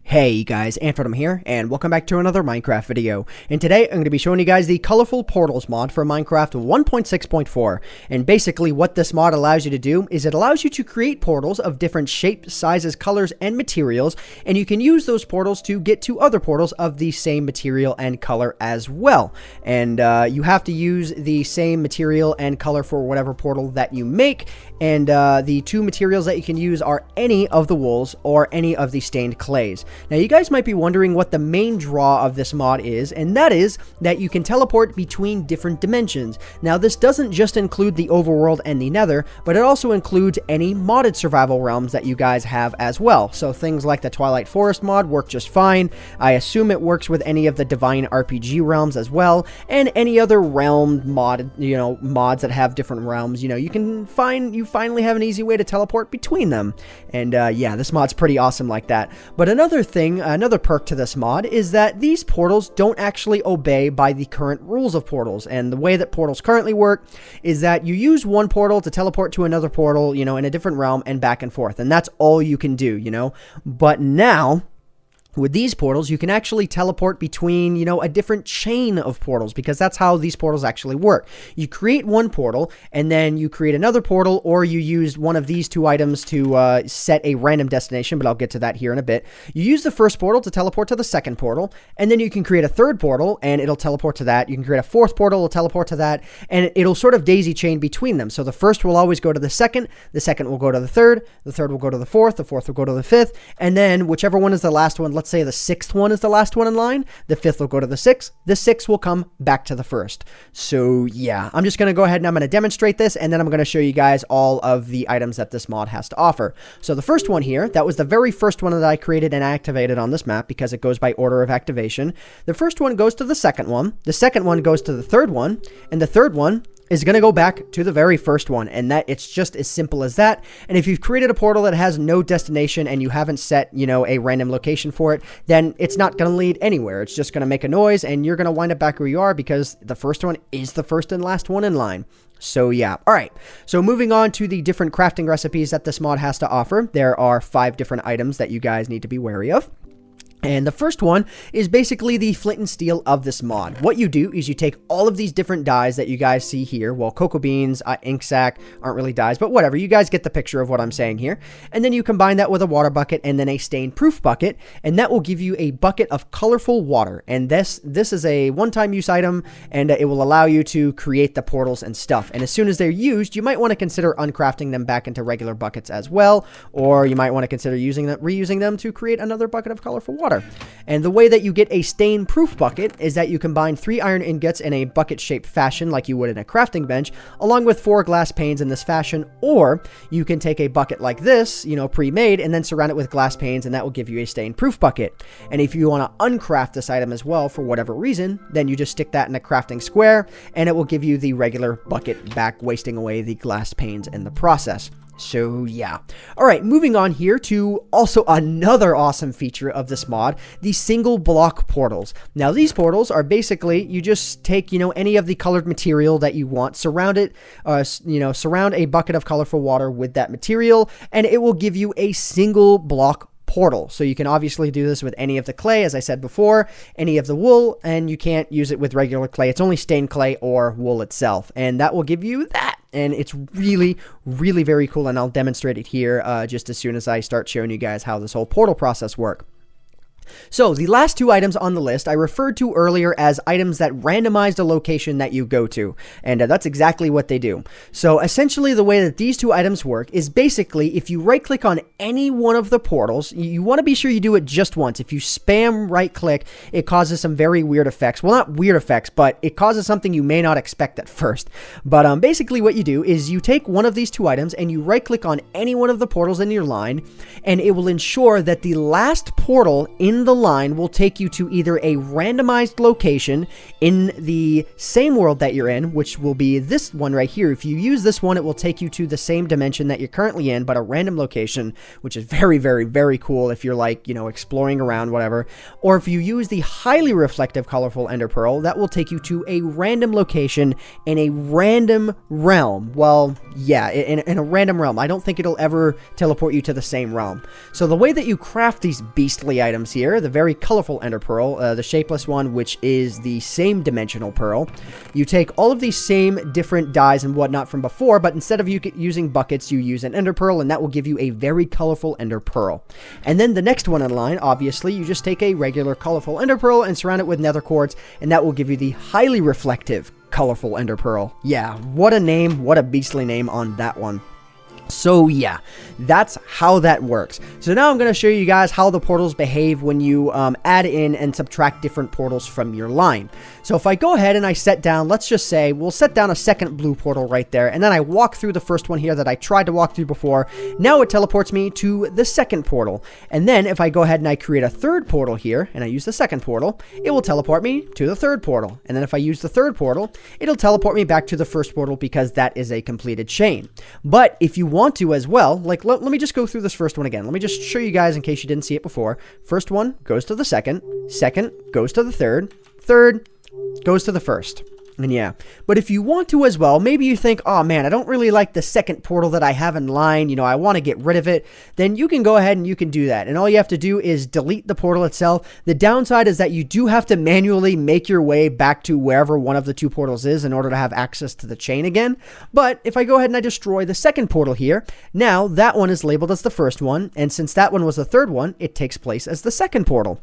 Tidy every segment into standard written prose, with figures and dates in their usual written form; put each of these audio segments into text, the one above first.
Hey guys, AntVenom here, and welcome back to another Minecraft video. And today I'm going to be showing you guys the Colorful Portals mod for Minecraft 1.6.4. And basically what this mod allows you to do is it allows you to create portals of different shapes, sizes, colors, and materials, and you can use those portals to get to other portals of the same material and color as well. And you have to use the same material and color for whatever portal that you make, and the two materials that you can use are any of the wools or any of the stained clays. Now, you guys might be wondering what the main draw of this mod is, and that is that you can teleport between different dimensions. Now, this doesn't just include the overworld and the nether, but it also includes any modded survival realms that you guys have as well. So things like the Twilight Forest mod work just fine. I assume it works with any of the Divine RPG realms as well, and any other realm mod, mods that have different realms. You finally have an easy way to teleport between them. And yeah, this mod's pretty awesome like that. But another perk to this mod is that these portals don't actually obey by the current rules of portals. And the way that portals currently work is that you use one portal to teleport to another portal, in a different realm and back and forth. And that's all you can do, But now, with these portals, you can actually teleport between, a different chain of portals, because that's how these portals actually work. You create one portal, and then you create another portal, or you use one of these two items to set a random destination, but I'll get to that here in a bit. You use the first portal to teleport to the second portal, and then you can create a third portal, and it'll teleport to that. You can create a fourth portal, it'll teleport to that, and it'll sort of daisy chain between them. So the first will always go to the second will go to the third will go to the fourth will go to the fifth, and then whichever one is the last one, let's say the sixth one is the last one in line, the fifth will go to the sixth will come back to the first. So yeah, I'm just going to go ahead and I'm going to demonstrate this, and then I'm going to show you guys all of the items that this mod has to offer. So the first one here, that was the very first one that I created and activated on this map because it goes by order of activation. The first one goes to the second one goes to the third one, and the third one is going to go back to the very first one, and that it's just as simple as that. And if you've created a portal that has no destination and you haven't set, a random location for it, then it's not going to lead anywhere. It's just going to make a noise, and you're going to wind up back where you are because the first one is the first and last one in line. So yeah. All right. So moving on to the different crafting recipes that this mod has to offer, there are 5 different items that you guys need to be wary of. And the first one is basically the flint and steel of this mod. What you do is you take all of these different dyes that you guys see here. Well, cocoa beans, ink sac aren't really dyes, but whatever. You guys get the picture of what I'm saying here. And then you combine that with a water bucket and then a stain-proof bucket, and that will give you a bucket of colorful water. And this is a one-time use item, and it will allow you to create the portals and stuff. And as soon as they're used, you might want to consider uncrafting them back into regular buckets as well, or you might want to consider reusing them to create another bucket of colorful water. And the way that you get a stain-proof bucket is that you combine 3 iron ingots in a bucket-shaped fashion like you would in a crafting bench, along with 4 glass panes in this fashion, or you can take a bucket like this, pre-made, and then surround it with glass panes, and that will give you a stain-proof bucket. And if you want to uncraft this item as well for whatever reason, then you just stick that in a crafting square, and it will give you the regular bucket back, wasting away the glass panes in the process. So yeah. All right, moving on here to also another awesome feature of this mod, the single block portals. Now these portals are basically, you just take, any of the colored material that you want, surround it, surround a bucket of colorful water with that material, and it will give you a single block portal. So you can obviously do this with any of the clay, as I said before, any of the wool, and you can't use it with regular clay. It's only stained clay or wool itself, and that will give you that. And it's really, really very cool, and I'll demonstrate it here just as soon as I start showing you guys how this whole portal process works. So the last 2 items on the list I referred to earlier as items that randomize the location that you go to, and that's exactly what they do. So essentially the way that these 2 items work is basically if you right click on any one of the portals, you want to be sure you do it just once. If you spam right click, it causes some very weird effects. Well, not weird effects, but it causes something you may not expect at first. But basically what you do is you take one of these 2 items and you right click on any one of the portals in your line, and it will ensure that the last portal in in the line will take you to either a randomized location in the same world that you're in, which will be this one right here. If you use this one, it will take you to the same dimension that you're currently in, but a random location, which is very, very, very cool if you're like, you know, exploring around, whatever. Or if you use the highly reflective colorful ender pearl, that will take you to a random location in a random realm. Well, yeah, in a random realm. I don't think it'll ever teleport you to the same realm. So the way that you craft these beastly items here, the very colorful ender pearl, the shapeless one, which is the same dimensional pearl, you take all of these same different dyes and whatnot from before, but instead of you using buckets, you use an ender pearl, and that will give you a very colorful ender pearl. And then the next one in line, obviously, you just take a regular colorful ender pearl and surround it with nether quartz, and that will give you the highly reflective colorful ender pearl. Yeah, what a name, what a beastly name on that one. So yeah, that's how that works. So now I'm going to show you guys how the portals behave when you add in and subtract different portals from your line. So if I go ahead and I set down, let's just say, we'll set down a second blue portal right there, and then I walk through the first one here that I tried to walk through before. Now it teleports me to the second portal. And then if I go ahead and I create a third portal here, and I use the second portal, it will teleport me to the third portal. And then if I use the third portal, it'll teleport me back to the first portal because that is a completed chain. But if you want to as well, like let me just go through this first one again. Let me just show you guys in case you didn't see it before. First one goes to the second goes to the third goes to the first. And yeah, but if you want to as well, maybe you think, oh man, I don't really like the second portal that I have in line, you know, I want to get rid of it, then you can go ahead and you can do that. And all you have to do is delete the portal itself. The downside is that you do have to manually make your way back to wherever one of the two portals is in order to have access to the chain again. But if I go ahead and I destroy the second portal here, now that one is labeled as the first one. And since that one was the third one, it takes place as the second portal.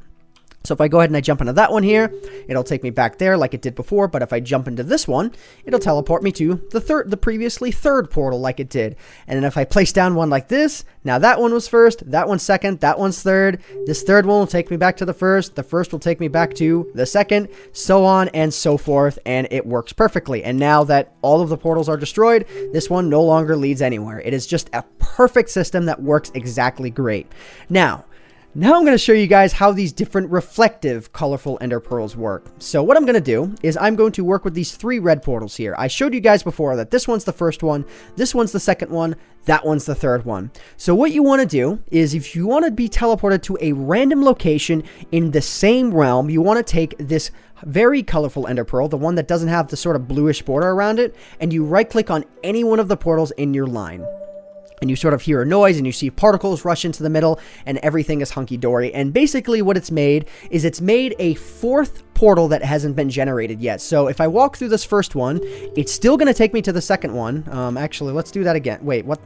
So if I go ahead and I jump into that one here, it'll take me back there like it did before. But if I jump into this one, it'll teleport me to the previously third portal like it did. And then if I place down one like this, now that one was first, that one's second, that one's third. This third one will take me back to the first will take me back to the second, so on and so forth. And it works perfectly. And now that all of the portals are destroyed, this one no longer leads anywhere. It is just a perfect system that works exactly great. Now I'm going to show you guys how these different reflective colorful ender pearls work. So what I'm going to do is I'm going to work with these three red portals here. I showed you guys before that this one's the first one, this one's the second one, that one's the third one. So what you want to do is if you want to be teleported to a random location in the same realm, you want to take this very colorful ender pearl, the one that doesn't have the sort of bluish border around it, and you right click on any one of the portals in your line. And you sort of hear a noise and you see particles rush into the middle and everything is hunky-dory. And basically what it's made is it's made a fourth portal that hasn't been generated yet. So if I walk through this first one, it's still going to take me to the second one. Actually, let's do that again. Wait, what?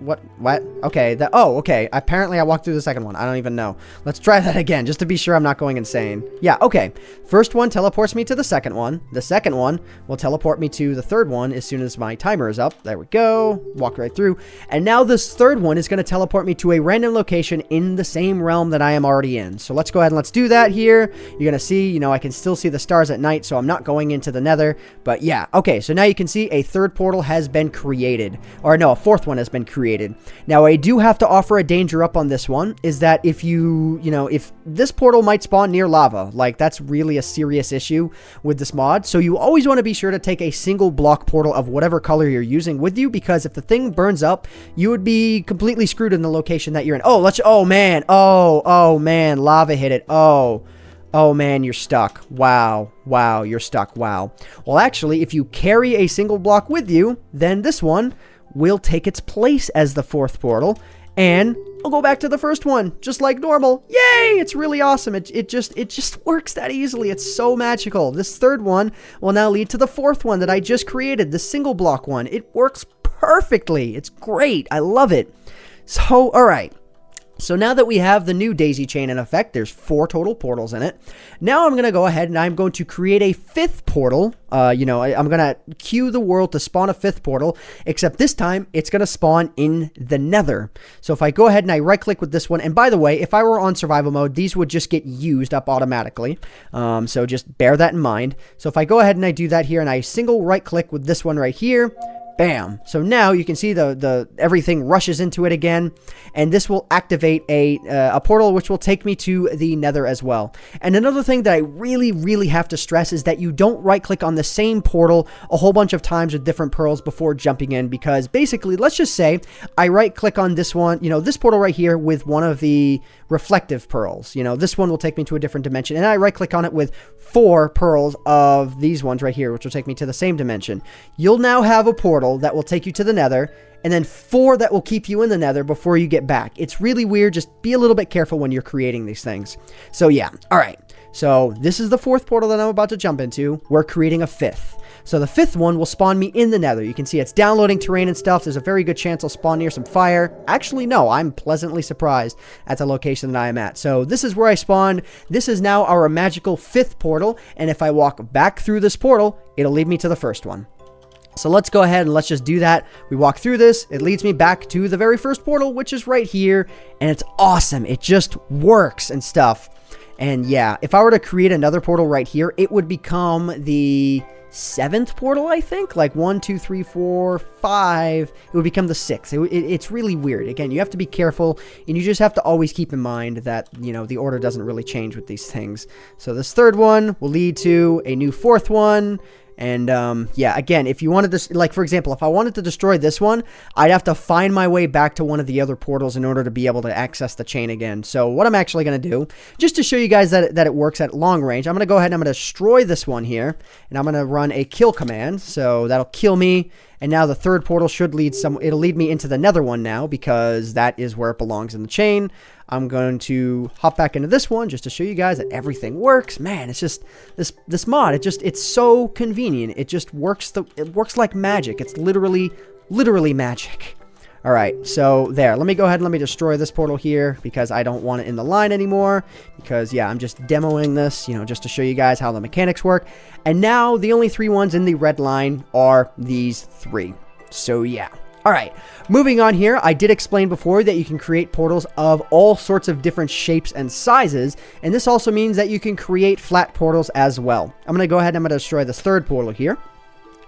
Okay, okay. Apparently I walked through the second one. I don't even know. Let's try that again just to be sure I'm not going insane. Yeah, okay. First one teleports me to the second one. The second one will teleport me to the third one as soon as my timer is up. There we go. Walk right through. And now this third one is going to teleport me to a random location in the same realm that I am already in. So let's go ahead and let's do that here. You're going to see, you know, I can still see the stars at night, so I'm not going into the nether. But yeah, okay, so now you can see a third portal has been created. Or no, a fourth one has been created. Now, I do have to offer a danger up on this one, is that if if this portal might spawn near lava, like that's really a serious issue with this mod. So you always want to be sure to take a single block portal of whatever color you're using with you, because if the thing burns up, you would be completely screwed in the location that you're in. Oh man, lava hit it. Oh man, you're stuck. Wow, you're stuck. Wow. Well, actually, if you carry a single block with you, then this one will take its place as the fourth portal, and I'll go back to the first one, just like normal. Yay! It's really awesome. It just works that easily. It's so magical. This third one will now lead to the fourth one that I just created, the single block one. It works perfectly. It's great. I love it. So, all right. So now that we have the new daisy chain in effect, there's 4 total portals in it. Now I'm going to go ahead and I'm going to create a 5th portal. I'm going to queue the world to spawn a 5th portal, except this time it's going to spawn in the nether. So if I go ahead and I right click with this one, and by the way, if I were on survival mode, these would just get used up automatically. So just bear that in mind. So if I go ahead and I do that here and I single right click with this one right here, Bam. So now you can see the everything rushes into it again, and this will activate a portal which will take me to the Nether as well. And another thing that I really have to stress is that you don't right click on the same portal a whole bunch of times with different pearls before jumping in, because basically, let's just say I right click on this one, this portal right here with one of the reflective pearls. This one will take me to a different dimension, and I right click on it with 4 pearls of these ones right here, which will take me to the same dimension. You'll now have a portal that will take you to the Nether, and then 4 that will keep you in the Nether before you get back. It's really weird. Just be a little bit careful when you're creating these things. So yeah, all right. So this is the 4th portal that I'm about to jump into. We're creating a 5th. So the 5th one will spawn me in the Nether. You can see it's downloading terrain and stuff. There's a very good chance I'll spawn near some fire. Actually, no, I'm pleasantly surprised at the location that I am at. So this is where I spawned. This is now our magical 5th portal. And if I walk back through this portal, it'll lead me to the first one. So let's go ahead and let's just do that. We walk through this. It leads me back to the very first portal, which is right here. And it's awesome. It just works and stuff. And yeah, if I were to create another portal right here, it would become the 7th portal, I think. Like 1, 2, 3, 4, 5. It would become the 6th. It's really weird. Again, you have to be careful, and you just have to always keep in mind that, the order doesn't really change with these things. So this 3rd one will lead to a new 4th one. And, yeah, again, if you wanted to, like, for example, if I wanted to destroy this one, I'd have to find my way back to one of the other portals in order to be able to access the chain again. So what I'm actually going to do, just to show you guys that it works at long range, I'm going to go ahead and I'm going to destroy this one here, and I'm going to run a kill command. So that'll kill me. And now the 3rd portal should it'll lead me into the Nether one now, because that is where it belongs in the chain. I'm going to hop back into this one just to show you guys that everything works. Man, it's just this mod. It's so convenient. It just works. It works like magic. It's literally magic. All right, so there. Let me go ahead and let me destroy this portal here, because I don't want it in the line anymore. Because, yeah, I'm just demoing this, just to show you guys how the mechanics work. And now the only 3 ones in the red line are these 3. So, yeah. All right, moving on here, I did explain before that you can create portals of all sorts of different shapes and sizes, and this also means that you can create flat portals as well. I'm going to go ahead and I'm going to destroy this 3rd portal here.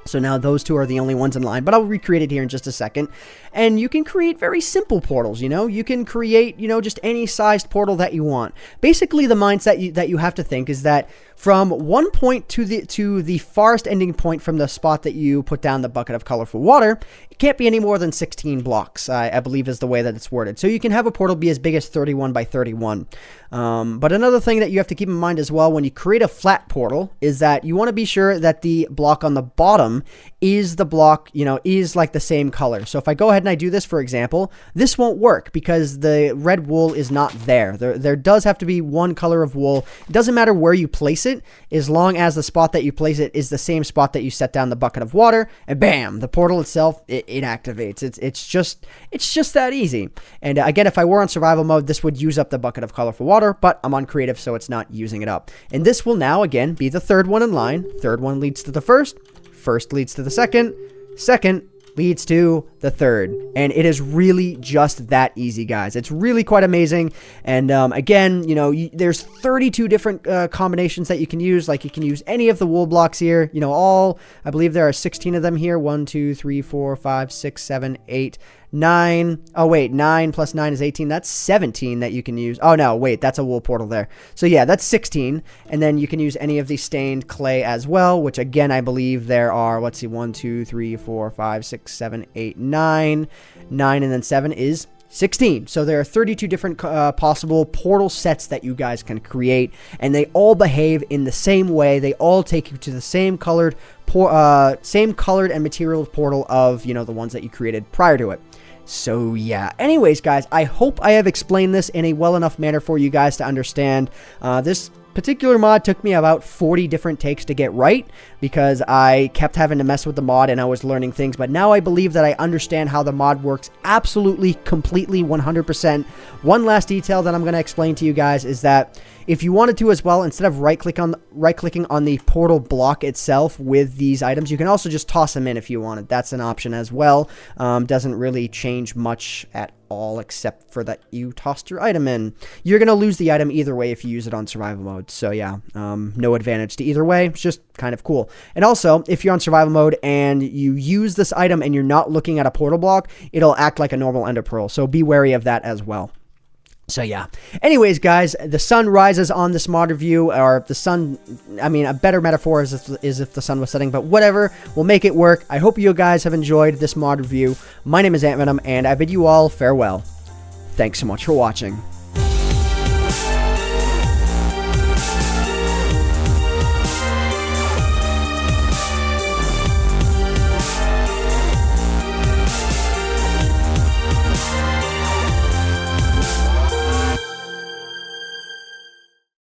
So now those 2 are the only ones in line, but I'll recreate it here in just a second. And you can create very simple portals, You can create, just any sized portal that you want. Basically, the mindset that you have to think is that from one point to the farthest ending point from the spot that you put down the bucket of colorful water, it can't be any more than 16 blocks, I believe is the way that it's worded. So you can have a portal be as big as 31 by 31. But another thing that you have to keep in mind as well when you create a flat portal is that you want to be sure that the block on the bottom is the block, is like the same color. So if I go ahead and I do this, for example, this won't work because the red wool is not there. There does have to be one color of wool. It doesn't matter where you place it, as long as the spot that you place it is the same spot that you set down the bucket of water, and bam, the portal itself, it activates. It's just that easy. And again, if I were on survival mode, this would use up the bucket of colorful water, but I'm on creative, so it's not using it up. And this will now, again, be the 3rd one in line. 3rd one leads to the 1st. 1st leads to the 2nd. 2nd leads to the 3rd. And it is really just that easy, guys. It's really quite amazing. And again, there's 32 different combinations that you can use. Like, you can use any of the wool blocks here. I believe there are 16 of them here. 1, 2, 3, 4, 5, 6, 7, 8, 9. Oh, wait, 9 plus 9 is 18. That's 17 that you can use. Oh, no, wait, that's a wool portal there. So, yeah, that's 16. And then you can use any of the stained clay as well, which, again, I believe there are, let's see, 1, 2, 3, 4, 5, 6, 7, 8, 9. 9 and then 7 is 16. So there are 32 different possible portal sets that you guys can create, and they all behave in the same way. They all take you to the same colored and material portal of, the ones that you created prior to it. So yeah, anyways, guys, I hope I have explained this in a well enough manner for you guys to understand. This particular mod took me about 40 different takes to get right because I kept having to mess with the mod and I was learning things, but now I believe that I understand how the mod works absolutely, completely, 100%. One last detail that I'm going to explain to you guys is that If you wanted to as well, instead of right-clicking on the portal block itself with these items, you can also just toss them in if you wanted. That's an option as well. Doesn't really change much at all, except for that you tossed your item in. You're going to lose the item either way if you use it on survival mode. So yeah, no advantage to either way. It's just kind of cool. And also, if you're on survival mode and you use this item and you're not looking at a portal block, it'll act like a normal ender pearl. So be wary of that as well. So yeah. Anyways, guys, the sun rises on this mod review, or the sun, I mean, a better metaphor is if the sun was setting, but whatever, we'll make it work. I hope you guys have enjoyed this mod review. My name is AntVenom, and I bid you all farewell. Thanks so much for watching.